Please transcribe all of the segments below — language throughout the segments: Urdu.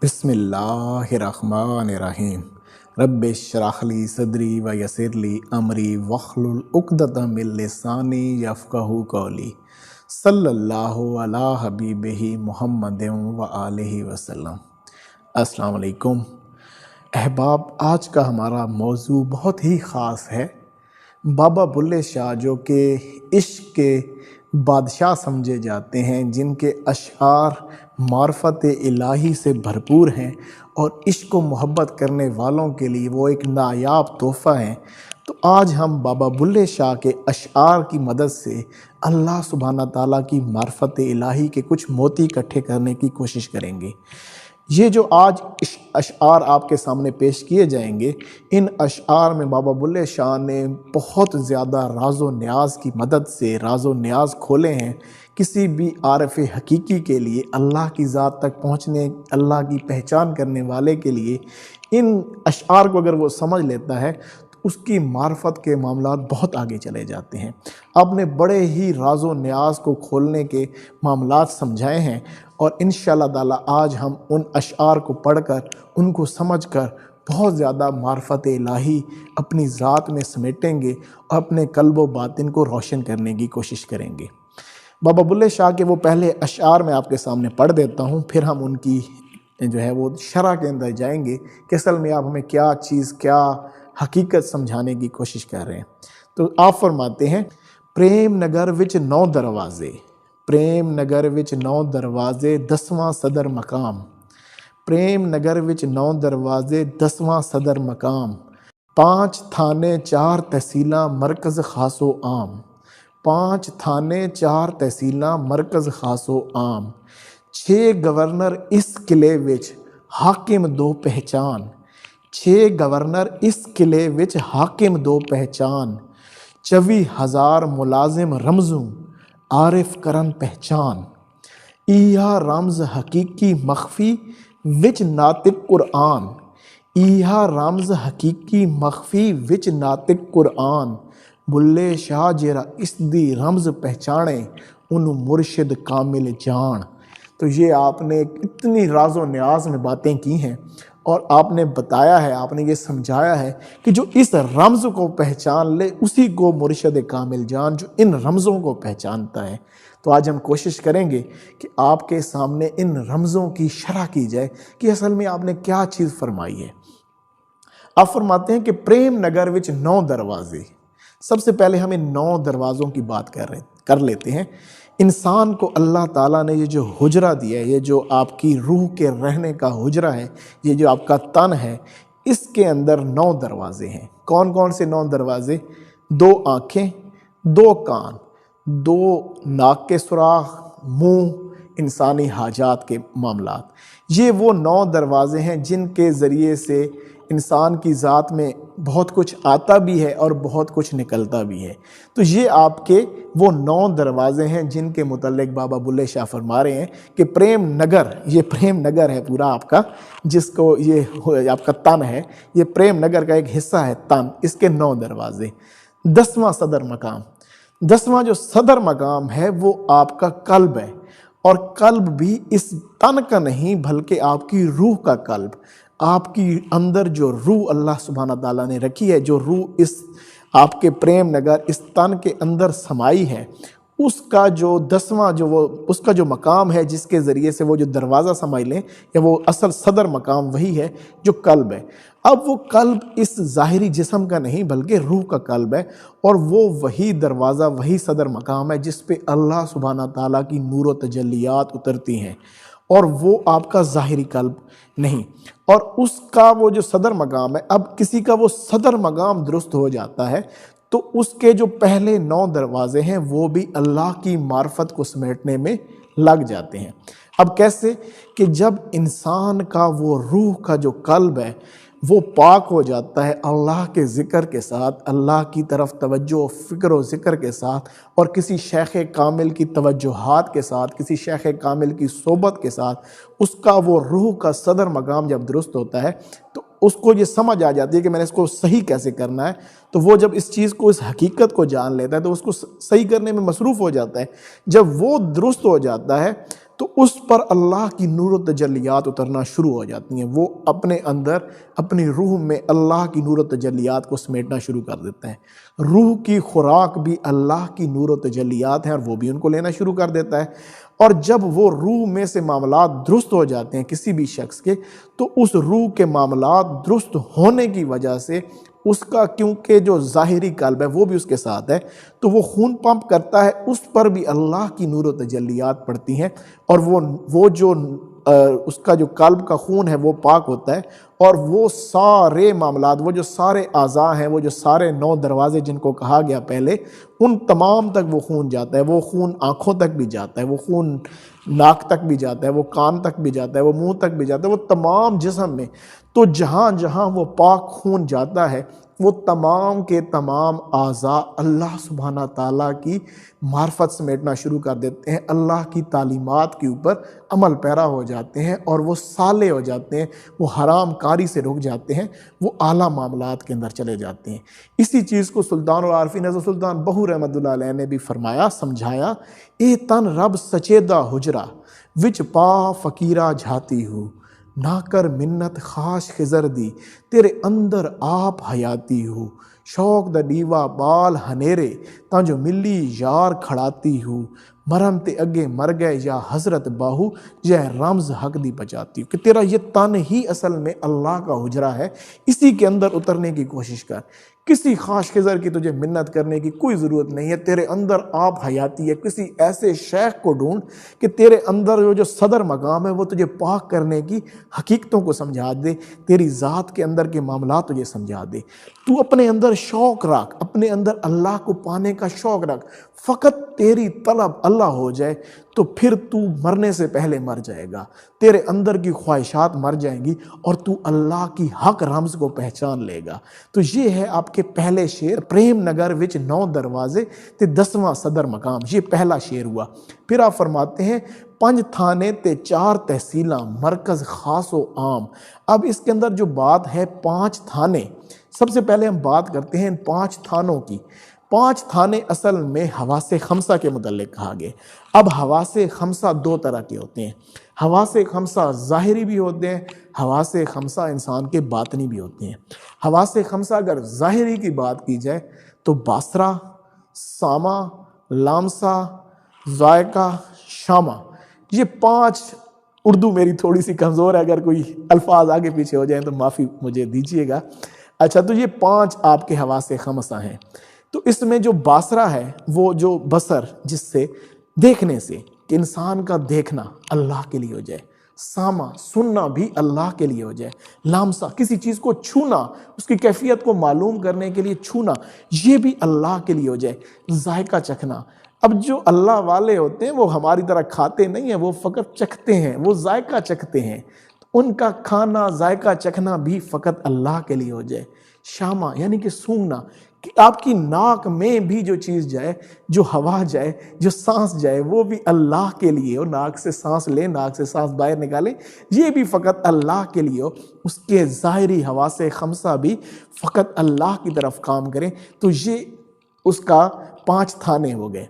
بسم اللہ الرحمن الرحیم رب اشرح لی صدری و یسر لی امری واحلل عقدۃ من لسانی یفقہوا قولی صلی اللہ علی حبیبہ محمد و آلہ وسلم۔ السلام علیکم احباب، آج کا ہمارا موضوع بہت ہی خاص ہے۔ بابا بلے شاہ جو کہ عشق کے بادشاہ سمجھے جاتے ہیں، جن کے اشعار معرفت الہی سے بھرپور ہیں اور عشق و محبت کرنے والوں کے لیے وہ ایک نایاب تحفہ ہیں، تو آج ہم بابا بلے شاہ کے اشعار کی مدد سے اللہ سبحانہ تعالیٰ کی معرفت الہی کے کچھ موتی اکٹھے کرنے کی کوشش کریں گے۔ یہ جو آج اشعار آپ کے سامنے پیش کیے جائیں گے، ان اشعار میں بابا بلے شاہ نے بہت زیادہ راز و نیاز کی مدد سے راز و نیاز کھولے ہیں۔ کسی بھی عارف حقیقی کے لیے، اللہ کی ذات تک پہنچنے، اللہ کی پہچان کرنے والے کے لیے ان اشعار کو اگر وہ سمجھ لیتا ہے تو اس کی معرفت کے معاملات بہت آگے چلے جاتے ہیں۔ آپ نے بڑے ہی راز و نیاز کو کھولنے کے معاملات سمجھائے ہیں، اور انشاءاللہ تعالیٰ آج ہم ان اشعار کو پڑھ کر، ان کو سمجھ کر بہت زیادہ معرفت الہی اپنی ذات میں سمیٹیں گے اور اپنے قلب و باطن کو روشن کرنے کی کوشش کریں گے۔ بابا بلے شاہ کے وہ پہلے اشعار میں آپ کے سامنے پڑھ دیتا ہوں، پھر ہم ان کی جو ہے وہ شرح کے اندر جائیں گے کہ اصل میں آپ ہمیں کیا چیز، کیا حقیقت سمجھانے کی کوشش کر رہے ہیں۔ تو آپ فرماتے ہیں، پریم نگر وچ نو دروازے، پریم نگر وچ نو دروازے 10واں صدر مقام، پریم نگر وچ نو دروازے 10واں صدر مقام، 5 تھانے 4 تحصیلاں مرکز خاص و عام، 5 تھانے 4 تحصیلاں مرکز خاص و عام، 6 گورنر اس قلعے وچ حاکم دو پہچان، 6 گورنر اس قلعے وچ حاکم دو پہچان، 24,000 ملازم رمزوں عارف کرن پہچان، ایہا رمز حقیقی مخفی وچ ناطق قرآن، ایہا رمز حقیقی مخفی وچ ناطق قرآن، بلے شاہ جیرا اس دی رمز پہچانے انہوں مرشد کامل جان۔ تو یہ آپ نے اتنی راز و نیاز میں باتیں کی ہیں، اور آپ نے بتایا ہے، آپ نے یہ سمجھایا ہے کہ جو اس رمز کو پہچان لے اسی کو مرشد کامل جان، جو ان رمزوں کو پہچانتا ہے۔ تو آج ہم کوشش کریں گے کہ آپ کے سامنے ان رمزوں کی شرح کی جائے کہ اصل میں آپ نے کیا چیز فرمائی ہے۔ آپ فرماتے ہیں کہ پریم نگر وچ 9 دروازے۔ سب سے پہلے ہم ان 9 دروازوں کی بات کر لیتے ہیں۔ انسان کو اللہ تعالیٰ نے یہ جو حجرہ دیا ہے، یہ جو آپ کی روح کے رہنے کا حجرہ ہے، یہ جو آپ کا تن ہے، اس کے اندر 9 دروازے ہیں۔ کون کون سے 9 دروازے؟ 2 آنکھیں، 2 کان، 2 ناک کے سوراخ، منہ، انسانی حاجات کے معاملات۔ یہ وہ 9 دروازے ہیں جن کے ذریعے سے انسان کی ذات میں بہت کچھ آتا بھی ہے اور بہت کچھ نکلتا بھی ہے۔ تو یہ آپ کے وہ 9 دروازے ہیں جن کے متعلق بابا بلے شاہ فرما رہے ہیں کہ پریم نگر، یہ پریم نگر ہے پورا آپ کا، جس کو یہ آپ کا تن ہے، یہ پریم نگر کا ایک حصہ ہے تن، اس کے 9 دروازے۔ 10واں صدر مقام، 10واں جو صدر مقام ہے وہ آپ کا قلب ہے، اور قلب بھی اس تن کا نہیں بلکہ آپ کی روح کا قلب، آپ کی اندر جو روح اللہ سبحانہ تعالیٰ نے رکھی ہے، جو روح اس آپ کے پریم نگر اس تن کے اندر سمائی ہے، اس کا جو 10واں اس کا جو مقام ہے، جس کے ذریعے سے وہ جو دروازہ سمجھ لیں یا وہ اصل صدر مقام وہی ہے جو قلب ہے۔ اب وہ قلب اس ظاہری جسم کا نہیں بلکہ روح کا قلب ہے، اور وہ وہی دروازہ، وہی صدر مقام ہے جس پہ اللہ سبحانہ تعالیٰ کی نور و تجلیات اترتی ہیں، اور وہ آپ کا ظاہری قلب نہیں۔ اور اس کا وہ جو صدر مقام ہے، اب کسی کا وہ صدر مقام درست ہو جاتا ہے تو اس کے جو پہلے 9 دروازے ہیں وہ بھی اللہ کی معرفت کو سمیٹنے میں لگ جاتے ہیں۔ اب کیسے؟ کہ جب انسان کا وہ روح کا جو قلب ہے وہ پاک ہو جاتا ہے اللہ کے ذکر کے ساتھ، اللہ کی طرف توجہ و فکر و ذکر کے ساتھ، اور کسی شیخ کامل کی توجہات کے ساتھ، کسی شیخ کامل کی صحبت کے ساتھ، اس کا وہ روح کا صدر مقام جب درست ہوتا ہے تو اس کو یہ سمجھ آ جاتی ہے کہ میں نے اس کو صحیح کیسے کرنا ہے۔ تو وہ جب اس چیز کو، اس حقیقت کو جان لیتا ہے تو اس کو صحیح کرنے میں مصروف ہو جاتا ہے۔ جب وہ درست ہو جاتا ہے تو اس پر اللہ کی نور و تجلیات اترنا شروع ہو جاتی ہیں۔ وہ اپنے اندر اپنی روح میں اللہ کی نور و تجلیات کو سمیٹنا شروع کر دیتا ہے۔ روح کی خوراک بھی اللہ کی نور و تجلیات ہیں اور وہ بھی ان کو لینا شروع کر دیتا ہے۔ اور جب وہ روح میں سے معاملات درست ہو جاتے ہیں کسی بھی شخص کے، تو اس روح کے معاملات درست ہونے کی وجہ سے اس کا، کیونکہ جو ظاہری قلب ہے وہ بھی اس کے ساتھ ہے، تو وہ خون پمپ کرتا ہے، اس پر بھی اللہ کی نور و تجلیات پڑتی ہیں، اور وہ جو اس کا جو قلب کا خون ہے وہ پاک ہوتا ہے، اور وہ سارے معاملات، وہ جو سارے اعضاء ہیں، وہ جو سارے 9 دروازے جن کو کہا گیا پہلے، ان تمام تک وہ خون جاتا ہے۔ وہ خون آنکھوں تک بھی جاتا ہے، وہ خون ناک تک بھی جاتا ہے، وہ کان تک بھی جاتا ہے، وہ منہ تک بھی جاتا ہے، وہ تمام جسم میں۔ تو جہاں جہاں وہ پاک خون جاتا ہے، وہ تمام کے تمام اعضاء اللہ سبحانہ تعالیٰ کی معرفت سمیٹنا شروع کر دیتے ہیں، اللہ کی تعلیمات کے اوپر عمل پیرا ہو جاتے ہیں، اور وہ صالح ہو جاتے ہیں، وہ حرام کاری سے رک جاتے ہیں، وہ اعلیٰ معاملات کے اندر چلے جاتے ہیں۔ اسی چیز کو سلطان العارفین حضرت سلطان بہو رحمۃ اللہ علیہ نے بھی فرمایا، سمجھایا، اے تن رب سچیدہ حجرا وچ پا فقیرہ جھاتی ہو، نہ کر منت خاش خزر دی تیرے اندر آپ حیاتی ہو، شوق دا دیوا بال ہنیرے تاں جو ملی یار کھڑاتی ہو، مرم تے اگے مر گئے یا حضرت باہو جے رمز حق دی بچاتی ہو۔ کہ تیرا یہ تن ہی اصل میں اللہ کا حجرہ ہے، اسی کے اندر اترنے کی کوشش کر۔ کسی خاص خضر کی تجھے منت کرنے کی کوئی ضرورت نہیں ہے، تیرے اندر آپ حیاتی ہے۔ کسی ایسے شیخ کو ڈھونڈ کہ تیرے اندر جو صدر مقام ہے وہ تجھے پاک کرنے کی حقیقتوں کو سمجھا دے، تیری ذات کے اندر کے معاملات تجھے سمجھا دے۔ تو اپنے اندر شوق رکھ، اپنے اندر اللہ کو پانے کا شوق رکھ، فقط تیری طلب اللہ ہو جائے تو پھر تو مرنے سے پہلے مر جائے گا، تیرے اندر کی خواہشات مر جائیں گی، اور تو اللہ کی حق رمز کو پہچان لے گا۔ تو یہ ہے آپ کے پہلے شعر، پریم نگر وچ 9 دروازے تے 10واں صدر مقام، یہ پہلا شعر ہوا۔ پھر آپ فرماتے ہیں 5 تھانے تے 4 تحصیلاں، مرکز خاص و عام۔ اب اس کے اندر جو بات ہے 5 تھانے، سب سے پہلے ہم بات کرتے ہیں ان 5 تھانوں کی۔ 5 تھانے اصل میں حواس خمسہ کے متعلق کہا گیا۔ اب حواس خمسہ 2 طرح کے ہوتے ہیں، حواس خمسہ ظاہری بھی ہوتے ہیں، حواس خمسہ انسان کے باطنی بھی ہوتے ہیں۔ حواس خمسہ اگر ظاہری کی بات کی جائے تو باصرہ، سامع، لامسہ، ذائقہ، شامہ، یہ 5، اردو میری تھوڑی سی کمزور ہے، اگر کوئی الفاظ آگے پیچھے ہو جائیں تو معافی مجھے دیجیے گا۔ اچھا، تو یہ 5 آپ کے حواس خمسہ ہیں۔ تو اس میں جو باصرہ ہے، وہ جو بصر، جس سے دیکھنے سے، کہ انسان کا دیکھنا اللہ کے لیے ہو جائے، سامع، سننا بھی اللہ کے لیے ہو جائے، لامسہ، کسی چیز کو چھونا، اس کی کیفیت کو معلوم کرنے کے لیے چھونا، یہ بھی اللہ کے لیے ہو جائے، ذائقہ چکھنا۔ اب جو اللہ والے ہوتے ہیں وہ ہماری طرح کھاتے نہیں ہیں، وہ فقط چکھتے ہیں، وہ ذائقہ چکھتے ہیں، ان کا کھانا، ذائقہ چکھنا بھی فقط اللہ کے لیے ہو جائے۔ شامہ یعنی کہ سونگنا، کہ آپ کی ناک میں بھی جو چیز جائے، جو ہوا جائے، جو سانس جائے، وہ بھی اللہ کے لیے ہو۔ ناک سے سانس لیں، ناک سے سانس باہر نکالیں، یہ بھی فقط اللہ کے لیے ہو۔ اس کے ظاہری حواس خمسہ بھی فقط اللہ کی طرف کام کریں۔ تو یہ اس کا 5 تھانے ہو گئے۔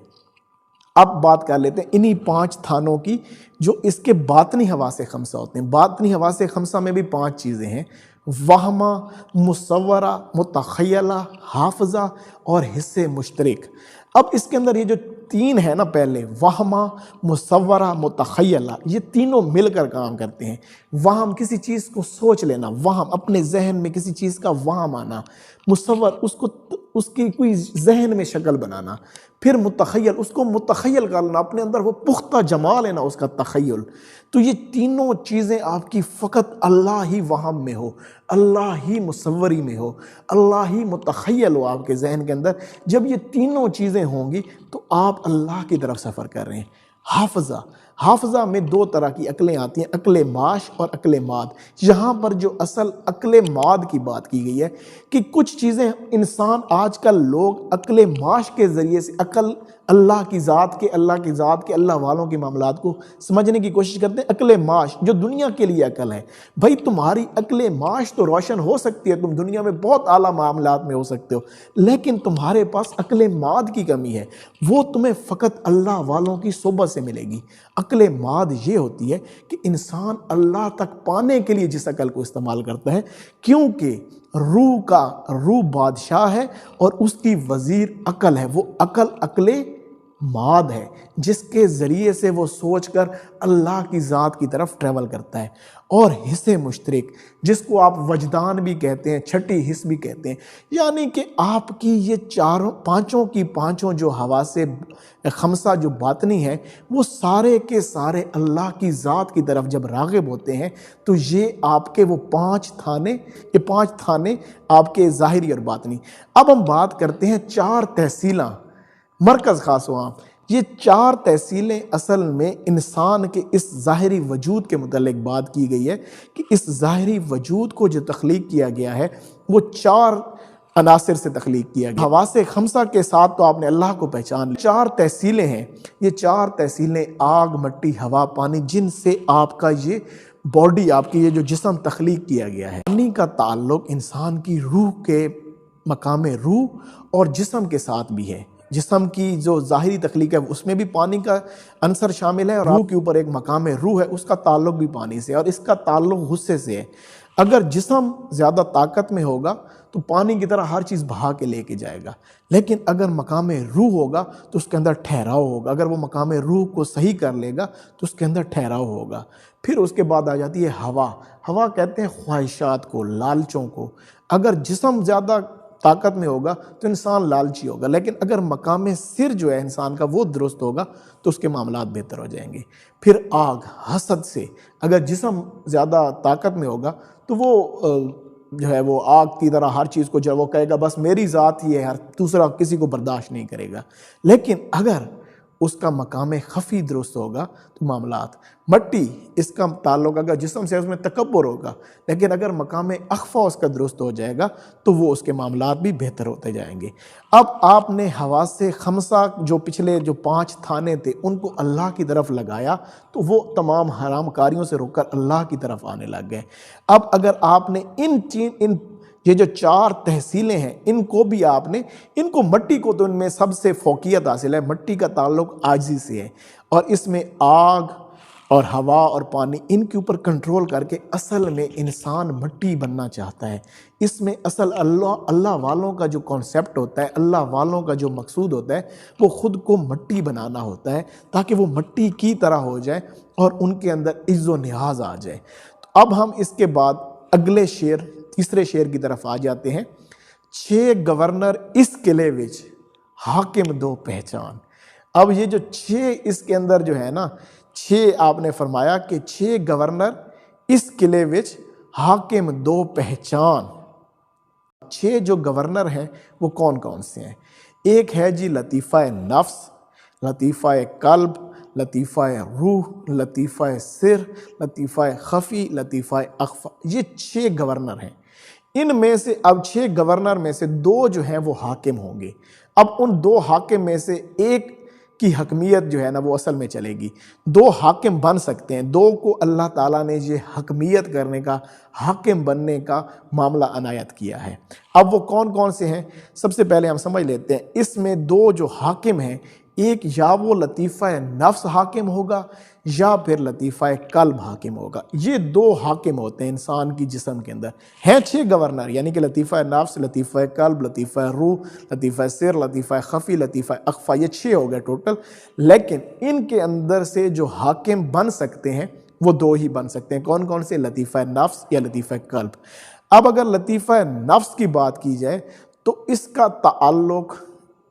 اب بات کر لیتے ہیں انہی 5 تھانوں کی جو اس کے باطنی حواس خمسہ ہوتے ہیں۔ باطنی حواس خمسہ میں بھی 5 چیزیں ہیں، وہمہ، مصورہ، متخیلہ، حافظہ اور حصے مشترک۔ اب اس کے اندر یہ جو 3 ہے نا، پہلے وہمہ، مصورہ، متخیلہ، یہ تینوں مل کر کام کرتے ہیں۔ وہم کسی چیز کو سوچ لینا، وہم اپنے ذہن میں کسی چیز کا وہم آنا، مصور اس کی کوئی ذہن میں شکل بنانا، پھر متخیل اس کو متخیل کرنا، اپنے اندر وہ پختہ جمال ہے نا اس کا تخیل۔ تو یہ تینوں چیزیں آپ کی فقط اللہ ہی وہم میں ہو، اللہ ہی مصوری میں ہو، اللہ ہی متخیل ہو آپ کے ذہن کے اندر۔ جب یہ تینوں چیزیں ہوں گی تو آپ اللہ کی طرف سفر کر رہے ہیں۔ حافظہ، حافظہ میں 2 طرح کی عقلیں آتی ہیں، عقل معاش اور عقل ماد۔ یہاں پر جو اصل عقل ماد کی بات کی گئی ہے کہ کچھ چیزیں انسان آج کل لوگ عقل معاش کے ذریعے سے عقل اللہ کی ذات کے اللہ والوں کے معاملات کو سمجھنے کی کوشش کرتے ہیں۔ عقل معاش جو دنیا کے لیے عقل ہے، بھائی تمہاری عقل معاش تو روشن ہو سکتی ہے، تم دنیا میں بہت اعلیٰ معاملات میں ہو سکتے ہو، لیکن تمہارے پاس عقل ماد کی کمی ہے، وہ تمہیں فقط اللہ والوں کی صحبت سے ملے گی۔ عقل ماد یہ ہوتی ہے کہ انسان اللہ تک پانے کے لیے جس عقل کو استعمال کرتا ہے، کیونکہ روح بادشاہ ہے اور اس کی وزیر عقل ہے، وہ عقل ماد ہے جس کے ذریعے سے وہ سوچ کر اللہ کی ذات کی طرف ٹریول کرتا ہے۔ اور حص مشترک جس کو آپ وجدان بھی کہتے ہیں، چھٹی حص بھی کہتے ہیں، یعنی کہ آپ کی یہ پانچوں جو حواس خمسہ جو باطنی ہے، وہ سارے کے سارے اللہ کی ذات کی طرف جب راغب ہوتے ہیں تو یہ آپ کے وہ پانچ تھانے آپ کے ظاہری اور باطنی۔ اب ہم بات کرتے ہیں 4 تحصیلاں، مرکز خاص وہاں۔ یہ 4 تحصیلیں اصل میں انسان کے اس ظاہری وجود کے متعلق بات کی گئی ہے کہ اس ظاہری وجود کو جو تخلیق کیا گیا ہے وہ 4 عناصر سے تخلیق کیا گیا۔ حواس خمسہ کے ساتھ تو آپ نے اللہ کو پہچان لیا۔ 4 تحصیلیں ہیں، یہ 4 تحصیلیں آگ، مٹی، ہوا، پانی، جن سے آپ کا یہ باڈی، آپ کی یہ جو جسم تخلیق کیا گیا ہے۔ پانی کا تعلق انسان کی روح کے مقام روح اور جسم کے ساتھ بھی ہے۔ جسم کی جو ظاہری تخلیق ہے اس میں بھی پانی کا عنصر شامل ہے، اور روح کے اوپر ایک مقام روح ہے، اس کا تعلق بھی پانی سے، اور اس کا تعلق غصے سے ہے۔ اگر جسم زیادہ طاقت میں ہوگا تو پانی کی طرح ہر چیز بہا کے لے کے جائے گا، لیکن اگر مقام روح ہوگا تو اس کے اندر ٹھہراؤ ہوگا۔ اگر وہ مقام روح کو صحیح کر لے گا تو اس کے اندر ٹھہراؤ ہوگا۔ پھر اس کے بعد آ جاتی ہے ہوا۔ ہوا کہتے ہیں خواہشات کو، لالچوں کو۔ اگر جسم زیادہ طاقت میں ہوگا تو انسان لالچی ہوگا، لیکن اگر مقام سر جو ہے انسان کا وہ درست ہوگا تو اس کے معاملات بہتر ہو جائیں گے۔ پھر آگ، حسد سے، اگر جسم زیادہ طاقت میں ہوگا تو وہ جو ہے وہ آگ کی طرح ہر چیز کو جو وہ کہے گا بس میری ذات ہی ہے، ہر دوسرا کسی کو برداشت نہیں کرے گا۔ لیکن اگر اس کا مقام خفی درست ہوگا تو معاملات۔ مٹی، اس کا تعلق اگر جسم سے اس میں تکبر ہوگا، لیکن اگر مقام اخفا اس کا درست ہو جائے گا تو وہ اس کے معاملات بھی بہتر ہوتے جائیں گے۔ اب آپ نے حواس خمسہ جو پچھلے جو 5 تھانے تھے ان کو اللہ کی طرف لگایا تو وہ تمام حرام کاریوں سے رک کر اللہ کی طرف آنے لگ گئے۔ اب اگر آپ نے یہ جو 4 تحصیلیں ہیں ان کو بھی آپ نے مٹی کو تو ان میں سب سے فوقیت حاصل ہے، مٹی کا تعلق عاجزی سے ہے، اور اس میں آگ اور ہوا اور پانی ان کے اوپر کنٹرول کر کے اصل میں انسان مٹی بننا چاہتا ہے۔ اس میں اصل اللہ والوں کا جو کانسیپٹ ہوتا ہے، اللہ والوں کا جو مقصود ہوتا ہے وہ خود کو مٹی بنانا ہوتا ہے تاکہ وہ مٹی کی طرح ہو جائے اور ان کے اندر عز و نیاز آ جائے۔ تو اب ہم اس کے بعد اگلے تیسرے شعر کی طرف آ جاتے ہیں۔ 6 گورنر اس قلعے وچ حاکم دو پہچان۔ اب یہ جو 6 اس کے اندر جو ہے نا، 6 آپ نے فرمایا کہ 6 گورنر اس قلعے وچ حاکم دو پہچان۔ 6 جو گورنر ہیں وہ کون کون سے ہیں؟ ایک ہے جی لطیفہ نفس، لطیفہ قلب، لطیفہ روح، لطیفہ سر، لطیفہ خفی، لطیفہ اخفا۔ یہ 6 گورنر ہیں۔ ان میں سے اب 6 گورنر میں سے 2 جو ہیں وہ حاکم ہوں گے۔ اب ان 2 حاکم میں سے ایک کی حکمیت جو ہے نا وہ اصل میں چلے گی۔ 2 حاکم بن سکتے ہیں، 2 کو اللہ تعالیٰ نے یہ حکمیت کرنے کا، حاکم بننے کا معاملہ عنایت کیا ہے۔ اب وہ کون کون سے ہیں؟ سب سے پہلے ہم سمجھ لیتے ہیں، اس میں 2 جو حاکم ہیں، ایک یا وہ لطیفہ نفس حاکم ہوگا یا پھر لطیفہ قلب حاکم ہوگا۔ یہ 2 حاکم ہوتے ہیں انسان کی جسم کے اندر۔ ہیں 6 گورنر، یعنی کہ لطیفہ نفس، لطیفہ قلب، لطیفہ روح، لطیفہ سر، لطیفہ خفی، لطیفہ اخفا، یہ 6 ہو گئے ٹوٹل۔ لیکن ان کے اندر سے جو حاکم بن سکتے ہیں وہ 2 ہی بن سکتے ہیں۔ کون کون سے؟ لطیفہ نفس یا لطیفہ قلب۔ اب اگر لطیفہ نفس کی بات کی جائے تو اس کا تعلق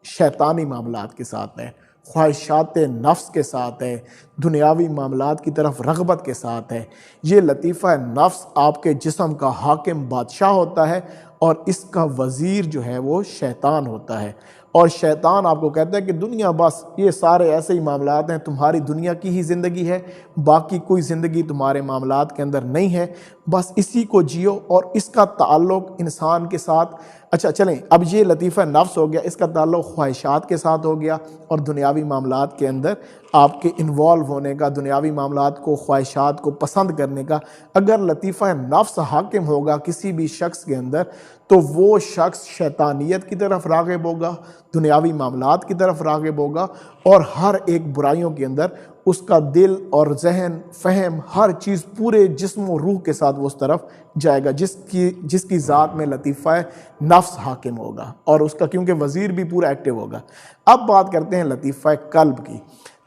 شیطانی معاملات کے ساتھ ہے، خواہشات نفس کے ساتھ ہے، دنیاوی معاملات کی طرف رغبت کے ساتھ ہے۔ یہ لطیفہ نفس آپ کے جسم کا حاکم بادشاہ ہوتا ہے اور اس کا وزیر جو ہے وہ شیطان ہوتا ہے، اور شیطان آپ کو کہتا ہے کہ دنیا بس یہ سارے ایسے ہی معاملات ہیں، تمہاری دنیا کی ہی زندگی ہے، باقی کوئی زندگی تمہارے معاملات کے اندر نہیں ہے، بس اسی کو جیو، اور اس کا تعلق انسان کے ساتھ۔ اچھا چلیں، اب یہ لطیفہ نفس ہو گیا، اس کا تعلق خواہشات کے ساتھ ہو گیا اور دنیاوی معاملات کے اندر آپ کے انوالو ہونے کا، دنیاوی معاملات کو، خواہشات کو پسند کرنے کا۔ اگر لطیفہ نفس حاکم ہوگا کسی بھی شخص کے اندر تو وہ شخص شیطانیت کی طرف راغب ہوگا، دنیاوی معاملات کی طرف راغب ہوگا، اور ہر ایک برائیوں کے اندر اس کا دل اور ذہن، فہم، ہر چیز پورے جسم و روح کے ساتھ وہ اس طرف جائے گا، جس کی ذات میں لطیفہ نفس حاکم ہوگا، اور اس کا کیونکہ وزیر بھی پورا ایکٹیو ہوگا۔ اب بات کرتے ہیں لطیفہ قلب کی۔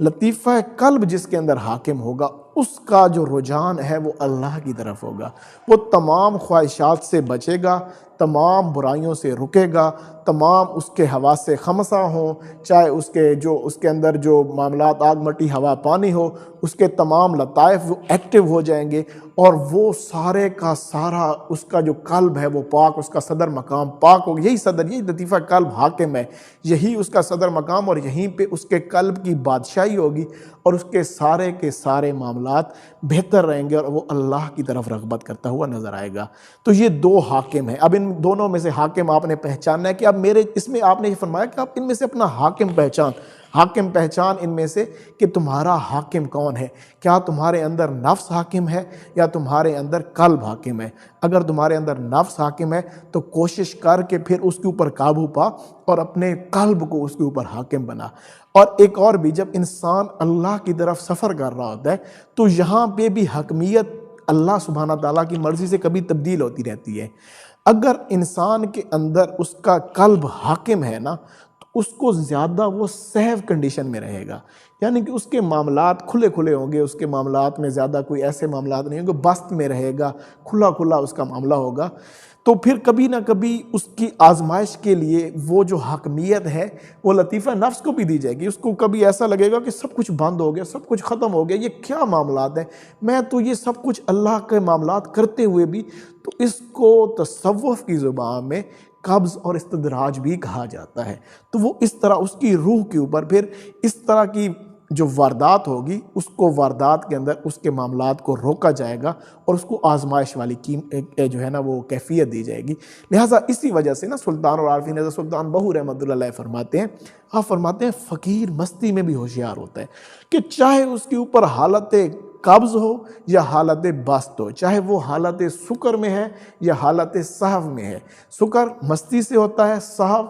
لطیفہ قلب جس کے اندر حاکم ہوگا، اس کا جو رجحان ہے وہ اللہ کی طرف ہوگا، وہ تمام خواہشات سے بچے گا، تمام برائیوں سے رکے گا، تمام اس کے حواس خمسہ ہوں، چاہے اس کے اندر جو معاملات آگ مٹی ہوا پانی ہو، اس کے تمام لطائف وہ ایکٹیو ہو جائیں گے، اور وہ سارے کا سارا اس کا جو قلب ہے وہ پاک، اس کا صدر مقام پاک ہوگا۔ یہی لطیفہ قلب حاکم ہے، یہی اس کا صدر مقام، اور یہیں پہ اس کے قلب کی بادشاہی ہوگی، اور اس کے سارے معاملات بہتر رہیں گے، اور وہ اللہ کی طرف رغبت کرتا ہوا نظر آئے گا۔ تو یہ دو حاکم ہیں۔ اب ان دونوں میں سے حاکم آپ نے پہچاننا ہے کہ اب اس میں آپ نے یہ فرمایا کہ آپ ان میں سے اپنا حاکم پہچان ان میں سے کہ تمہارا حاکم کون ہے۔ کیا تمہارے اندر نفس حاکم ہے یا تمہارے اندر قلب حاکم ہے؟ اگر تمہارے اندر نفس حاکم ہے تو کوشش کر کے پھر اس کے اوپر قابو پا، اور اپنے قلب کو اس کے اوپر حاکم بنا۔ اور ایک اور بھی، جب انسان اللہ کی طرف سفر کر رہا ہوتا ہے تو یہاں پہ بھی حکمیت اللہ سبحانہ تعالیٰ کی مرضی سے کبھی تبدیل ہوتی رہتی ہے۔ اگر انسان کے اندر اس کا قلب حاکم ہے نا، تو اس کو زیادہ وہ سیف کنڈیشن میں رہے گا، یعنی کہ اس کے معاملات کھلے ہوں گے، اس کے معاملات میں زیادہ کوئی ایسے معاملات نہیں ہوں گے، بست میں رہے گا، کھلا اس کا معاملہ ہوگا۔ تو پھر کبھی نہ کبھی اس کی آزمائش کے لیے وہ جو حاکمیت ہے وہ لطیفہ نفس کو بھی دی جائے گی۔ اس کو کبھی ایسا لگے گا کہ سب کچھ بند ہو گیا، سب کچھ ختم ہو گیا، یہ کیا معاملات ہیں، میں تو یہ سب کچھ اللہ کے معاملات کرتے ہوئے بھی۔ تو اس کو تصوف کی زبان میں قبض اور استدراج بھی کہا جاتا ہے۔ تو وہ اس طرح اس کی روح کے اوپر پھر اس طرح کی جو واردات ہوگی، اس کو واردات کے اندر اس کے معاملات کو روکا جائے گا، اور اس کو آزمائش والی جو ہے نا وہ کیفیت دی جائے گی۔ لہٰذا اسی وجہ سے نا سلطان العارفین حضرت سلطان بہو رحمۃ اللہ علیہ فرماتے ہیں فقیر مستی میں بھی ہوشیار ہوتا ہے، کہ چاہے اس کے اوپر حالت قبض ہو یا حالت بست ہو، چاہے وہ حالت سکر میں ہے یا حالت سہو میں ہے۔ سکر مستی سے ہوتا ہے، سہو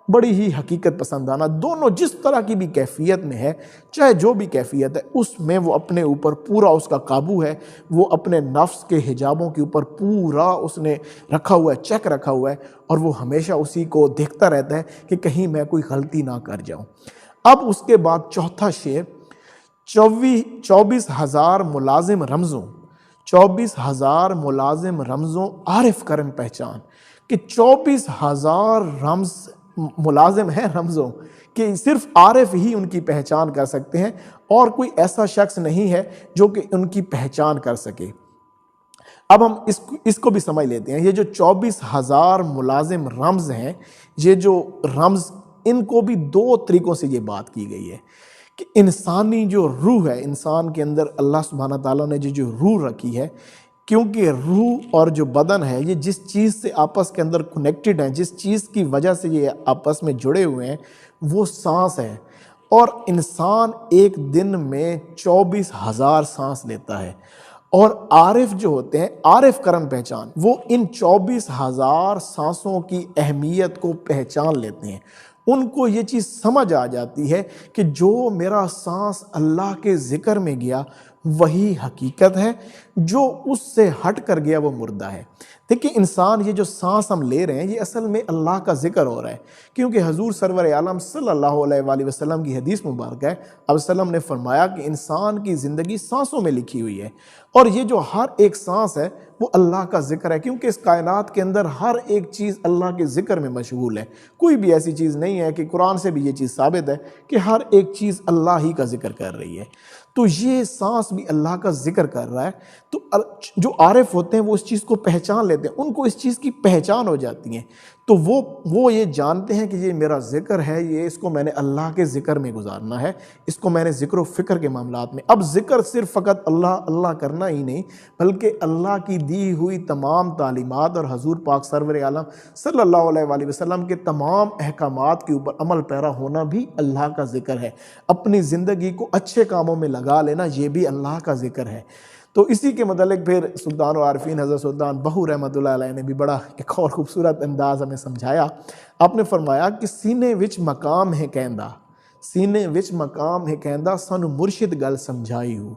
بڑی ہی حقیقت پسندانہ، دونوں جس طرح کی بھی کیفیت میں ہے، چاہے جو بھی کیفیت ہے، اس میں وہ اپنے اوپر پورا اس کا قابو ہے، وہ اپنے نفس کے حجابوں کے اوپر پورا اس نے رکھا ہوا ہے، چیک رکھا ہوا ہے، اور وہ ہمیشہ اسی کو دیکھتا رہتا ہے کہ کہیں میں کوئی غلطی نہ کر جاؤں۔ اب اس کے بعد چوتھا شعر، 24,000 ملازم رمزوں، 24,000 ملازم رمزوں عارف کرن پہچان، کہ 24,000 رمز ملازم ہیں رمزوں، کہ صرف عارف ہی ان کی پہچان کر سکتے ہیں، اور کوئی ایسا شخص نہیں ہے جو کہ ان کی پہچان کر سکے۔ اب ہم اس کو بھی سمجھ لیتے ہیں۔ یہ جو 24,000 ملازم رمز ہیں، یہ جو رمز، ان کو بھی دو طریقوں سے یہ بات کی گئی ہے کہ انسانی جو روح ہے، انسان کے اندر اللہ سبحانہ تعالیٰ نے جو روح رکھی ہے، کیونکہ روح اور جو بدن ہے یہ جس چیز سے آپس کے اندر کنیکٹڈ ہیں، جس چیز کی وجہ سے یہ آپس میں جڑے ہوئے ہیں، وہ سانس ہے، اور انسان ایک دن میں 24,000 سانس لیتا ہے۔ اور عارف جو ہوتے ہیں، عارف کرن پہچان، وہ ان 24,000 سانسوں کی اہمیت کو پہچان لیتے ہیں۔ ان کو یہ چیز سمجھ آ جاتی ہے کہ جو میرا سانس اللہ کے ذکر میں گیا وہی حقیقت ہے، جو اس سے ہٹ کر گیا وہ مردہ ہے۔ دیکھیں انسان یہ جو سانس ہم لے رہے ہیں یہ اصل میں اللہ کا ذکر ہو رہا ہے، کیونکہ حضور سرور عالم صلی اللہ علیہ وآلہ وسلم کی حدیث مبارک ہے، اب وسلم نے فرمایا کہ انسان کی زندگی سانسوں میں لکھی ہوئی ہے، اور یہ جو ہر ایک سانس ہے وہ اللہ کا ذکر ہے، کیونکہ اس کائنات کے اندر ہر ایک چیز اللہ کے ذکر میں مشغول ہے۔ کوئی بھی ایسی چیز نہیں ہے، کہ قرآن سے بھی یہ چیز ثابت ہے کہ ہر ایک چیز اللہ ہی کا ذکر کر رہی ہے۔ تو یہ سانس بھی اللہ کا ذکر کر رہا ہے۔ تو جو عارف ہوتے ہیں وہ اس چیز کو پہچان لیتے ہیں، ان کو اس چیز کی پہچان ہو جاتی ہے، تو وہ یہ جانتے ہیں کہ یہ میرا ذکر ہے، یہ اس کو میں نے اللہ کے ذکر میں گزارنا ہے، اس کو میں نے ذکر و فکر کے معاملات میں۔ اب ذکر صرف فقط اللہ اللہ کرنا ہی نہیں، بلکہ اللہ کی دی ہوئی تمام تعلیمات اور حضور پاک سرور عالم صلی اللہ علیہ وآلہ وسلم کے تمام احکامات کے اوپر عمل پیرا ہونا بھی اللہ کا ذکر ہے۔ اپنی زندگی کو اچھے کاموں میں لگا لینا یہ بھی اللہ کا ذکر ہے۔ تو اسی کے متعلق پھر سلطان العارفین حضرت سلطان بہو رحمۃ اللہ علیہ نے بھی بڑا ایک اور خوبصورت انداز ہمیں سمجھایا. آپ نے فرمایا کہ سینے وچ مقام ہے کہندا، سینے وچ مقام ہے کہندا سانو مرشد گل سمجھائی ہو،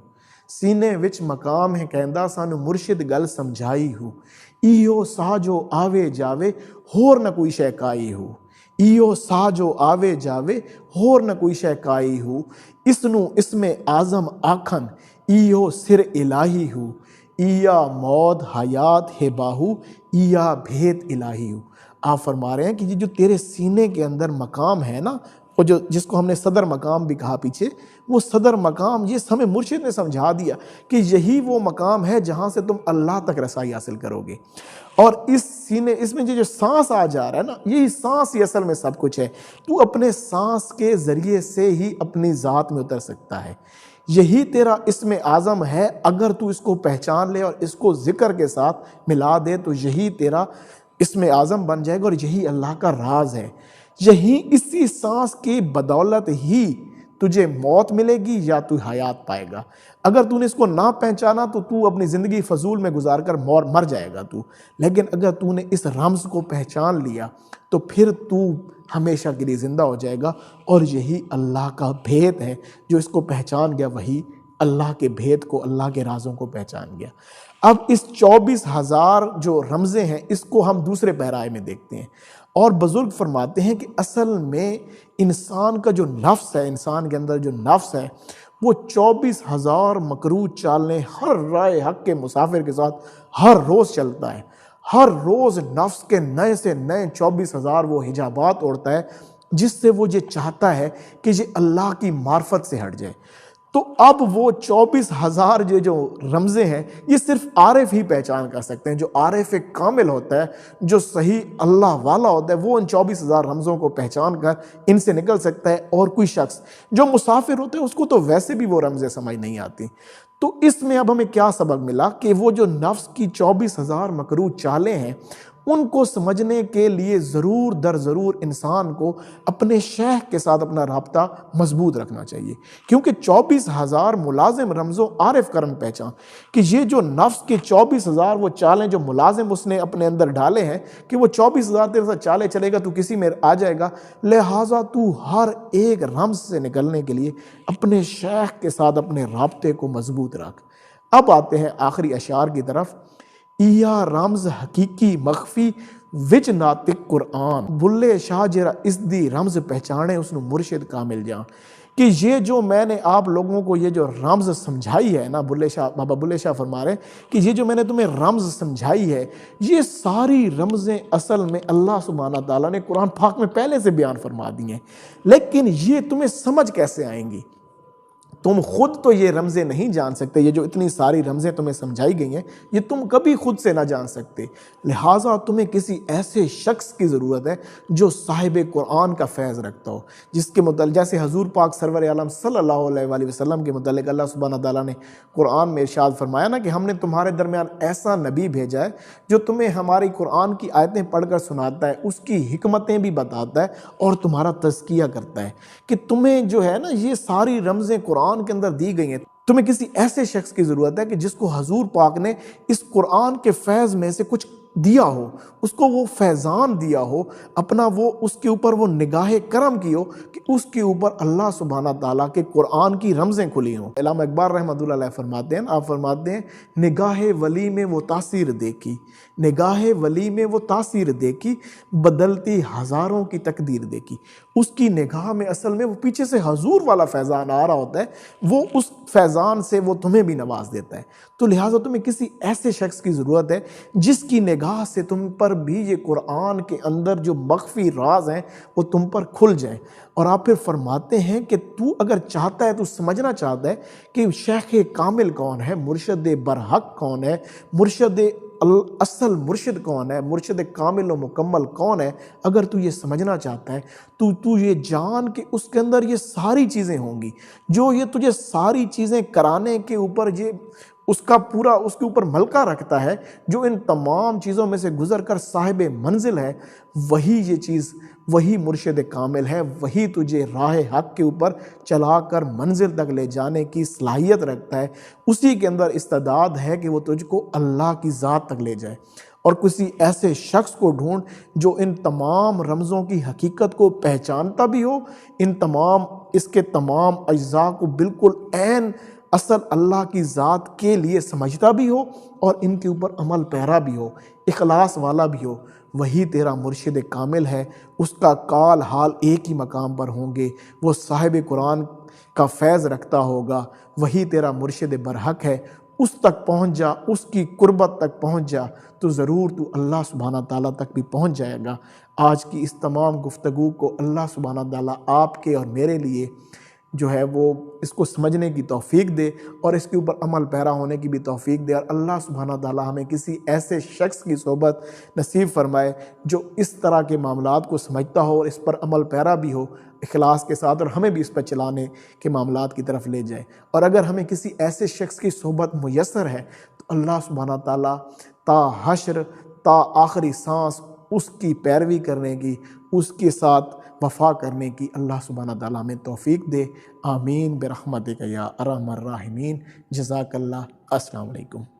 سینے وچ مقام ہے کہندا سانو مرشد گل سمجھائی ہو، ایو سا جو آوے جاوے ہور نہ کوئی شے کائی ہو، ایو سا جو آوے جاوے ہور نہ کوئی شے کائی ہو، اس نو اسم اعظم آکھن ایو سر الہی ہو، ایا موت حیات ہے باہو ایا بھیت الہی ہو. آپ فرما رہے ہیں کہ یہ جو تیرے سینے کے اندر مقام ہے نا، وہ جو جس کو ہم نے صدر مقام بھی کہا پیچھے، وہ صدر مقام یہ ہمیں مرشد نے سمجھا دیا کہ یہی وہ مقام ہے جہاں سے تم اللہ تک رسائی حاصل کرو گے. اور اس سینے اس میں جو سانس آ جا رہا ہے نا، یہی سانس ہی اصل میں سب کچھ ہے. تو اپنے سانس کے ذریعے سے ہی اپنی ذات میں اتر سکتا ہے. یہی تیرا اسم اعظم ہے. اگر تو اس کو پہچان لے اور اس کو ذکر کے ساتھ ملا دے تو یہی تیرا اسم اعظم بن جائے گا اور یہی اللہ کا راز ہے. یہی اسی سانس کی بدولت ہی تجھے موت ملے گی یا تو حیات پائے گا. اگر تو نے اس کو نہ پہچانا تو اپنی زندگی فضول میں گزار کر مر جائے گا تو. لیکن اگر تو نے اس رمز کو پہچان لیا تو پھر تو ہمیشہ کے لیے زندہ ہو جائے گا. اور یہی اللہ کا بھید ہے. جو اس کو پہچان گیا وہی اللہ کے بھید کو، اللہ کے رازوں کو پہچان گیا. اب اس 24,000 جو رمزیں ہیں اس کو ہم دوسرے پیرائے میں دیکھتے ہیں. اور بزرگ فرماتے ہیں کہ اصل میں انسان کا جو نفس ہے، انسان کے اندر جو نفس ہے وہ 24,000 مکروہ چالیں ہر رائے حق کے مسافر کے ساتھ ہر روز چلتا ہے. ہر روز نفس کے نئے سے نئے 24,000 وہ حجابات اوڑھتا ہے جس سے وہ یہ چاہتا ہے کہ یہ اللہ کی معرفت سے ہٹ جائے. تو اب وہ 24,000 جو رمزیں ہیں یہ صرف عارف ہی پہچان کر سکتے ہیں. جو عارف کامل ہوتا ہے، جو صحیح اللہ والا ہوتا ہے، وہ ان 24,000 رمزوں کو پہچان کر ان سے نکل سکتا ہے. اور کوئی شخص جو مسافر ہوتا ہے اس کو تو ویسے بھی وہ رمزیں سمجھ نہیں آتی. تو اس میں اب ہمیں کیا سبق ملا کہ وہ جو نفس کی 24,000 مکروہ چالیں ہیں ان کو سمجھنے کے لیے ضرور در ضرور انسان کو اپنے شیخ کے ساتھ اپنا رابطہ مضبوط رکھنا چاہیے. کیونکہ 24,000 ملازم رمز و عارف کرن پہچان کہ یہ جو نفس کے 24,000 وہ چالیں جو ملازم اس نے اپنے اندر ڈالے ہیں کہ وہ 24,000 تیرے ساتھ چالیں چلے گا تو کسی میں آ جائے گا. لہٰذا تو ہر ایک رمز سے نکلنے کے لیے اپنے شیخ کے ساتھ اپنے رابطے کو مضبوط رکھ. اب آتے ہیں آخری اشعار کی طرف. ایا رمز حقیقی مخفی وچ ناطق قرآن، بلے شاہ جرا اس دی رمز پہچانے اس نے مرشد کامل جان. کہ یہ جو میں نے آپ لوگوں کو یہ جو رمز سمجھائی ہے نا، بابا بلے شاہ فرما رہے ہیں کہ یہ جو میں نے تمہیں رمز سمجھائی ہے یہ ساری رمزیں اصل میں اللہ سبحانہ تعالیٰ نے قرآن پاک میں پہلے سے بیان فرما دی ہیں. لیکن یہ تمہیں سمجھ کیسے آئیں گی؟ تم خود تو یہ رمزیں نہیں جان سکتے. یہ جو اتنی ساری رمزیں تمہیں سمجھائی گئی ہیں یہ تم کبھی خود سے نہ جان سکتے. لہٰذا تمہیں کسی ایسے شخص کی ضرورت ہے جو صاحب قرآن کا فیض رکھتا ہو، جس کے متعلق جیسے حضور پاک سرور عالم صلی اللہ علیہ وآلہ وسلم کے متعلق اللہ سبحانہ تعالیٰ نے قرآن میں ارشاد فرمایا نا کہ ہم نے تمہارے درمیان ایسا نبی بھیجا ہے جو تمہیں ہماری قرآن کی آیتیں پڑھ کر سناتا ہے، اس کی حکمتیں بھی بتاتا ہے اور تمہارا تزکیہ کرتا ہے. کہ تمہیں جو ہے نا یہ ساری رمزیں قرآن کے اندر دی گئی ہیں. تمہیں کسی ایسے شخص کی ضرورت ہے کہ جس کو حضور پاک نے اس قرآن کے فیض میں سے کچھ دیا ہو، اس کو وہ فیضان دیا ہو، اپنا وہ اس کے اوپر وہ نگاہ کرم کی ہو کہ اس کے اوپر اللہ سبحانہ تعالیٰ کے قرآن کی رمزیں کھلی ہوں. علامہ اقبال رحمۃ اللہ علیہ فرماتے ہیں، آپ فرماتے ہیں نگاہ ولی میں وہ تاثیر دیکھی، نگاہ ولی میں وہ تاثیر دیکھی، بدلتی ہزاروں کی تقدیر دیکھی. اس کی نگاہ میں اصل میں وہ پیچھے سے حضور والا فیضان آ رہا ہوتا ہے، وہ اس فیضان سے وہ تمہیں بھی نواز دیتا ہے. تو لہٰذا تمہیں کسی ایسے شخص کی ضرورت ہے جس کی نگاہ سے تم پر بھی یہ قرآن کے اندر جو مخفی راز ہیں وہ تم پر کھل جائیں. اور آپ پھر فرماتے ہیں کہ تو اگر چاہتا ہے، تو سمجھنا چاہتا ہے کہ شیخ کامل کون ہے، مرشد برحق کون ہے، مرشد اصل مرشد کون ہے، مرشد کامل و مکمل کون ہے. اگر تو یہ سمجھنا چاہتا ہے تو یہ جان کہ اس کے اندر یہ ساری چیزیں ہوں گی، جو یہ تجھے ساری چیزیں کرانے کے اوپر یہ اس کا پورا اس کے اوپر ملکہ رکھتا ہے، جو ان تمام چیزوں میں سے گزر کر صاحب منزل ہے، وہی یہ چیز وہی مرشد کامل ہے، وہی تجھے راہ حق کے اوپر چلا کر منزل تک لے جانے کی صلاحیت رکھتا ہے، اسی کے اندر استعداد ہے کہ وہ تجھ کو اللہ کی ذات تک لے جائے۔ اور کسی ایسے شخص کو ڈھونڈ جو ان تمام رمزوں کی حقیقت کو پہچانتا بھی ہو، اس کے تمام اجزاء کو بالکل عین اصل اللہ کی ذات کے لیے سمجھتا بھی ہو اور ان کے اوپر عمل پیرا بھی ہو، اخلاص والا بھی ہو۔ وہی تیرا مرشد کامل ہے، اس کا کال حال ایک ہی مقام پر ہوں گے، وہ صاحب قرآن کا فیض رکھتا ہوگا، وہی تیرا مرشد برحق ہے۔ اس تک پہنچ جا، اس کی قربت تک پہنچ جا، تو ضرور تو اللہ سبحانہ تعالیٰ تک بھی پہنچ جائے گا۔ آج کی اس تمام گفتگو کو اللہ سبحانہ تعالیٰ آپ کے اور میرے لیے جو ہے وہ اس کو سمجھنے کی توفیق دے اور اس کے اوپر عمل پیرا ہونے کی بھی توفیق دے، اور اللہ سبحانہ تعالیٰ ہمیں کسی ایسے شخص کی صحبت نصیب فرمائے جو اس طرح کے معاملات کو سمجھتا ہو اور اس پر عمل پیرا بھی ہو اخلاص کے ساتھ، اور ہمیں بھی اس پر چلانے کے معاملات کی طرف لے جائے۔ اور اگر ہمیں کسی ایسے شخص کی صحبت میسر ہے تو اللہ سبحانہ تعالیٰ تا حشر، تا آخری سانس اس کی پیروی کرنے کی، اس کے ساتھ وفا کرنے کی اللہ سبحانہ تعالیٰ ہمیں توفیق دے۔ آمین برحمتک یا ارحم الراحمین۔ جزاک اللہ۔ السلام علیکم۔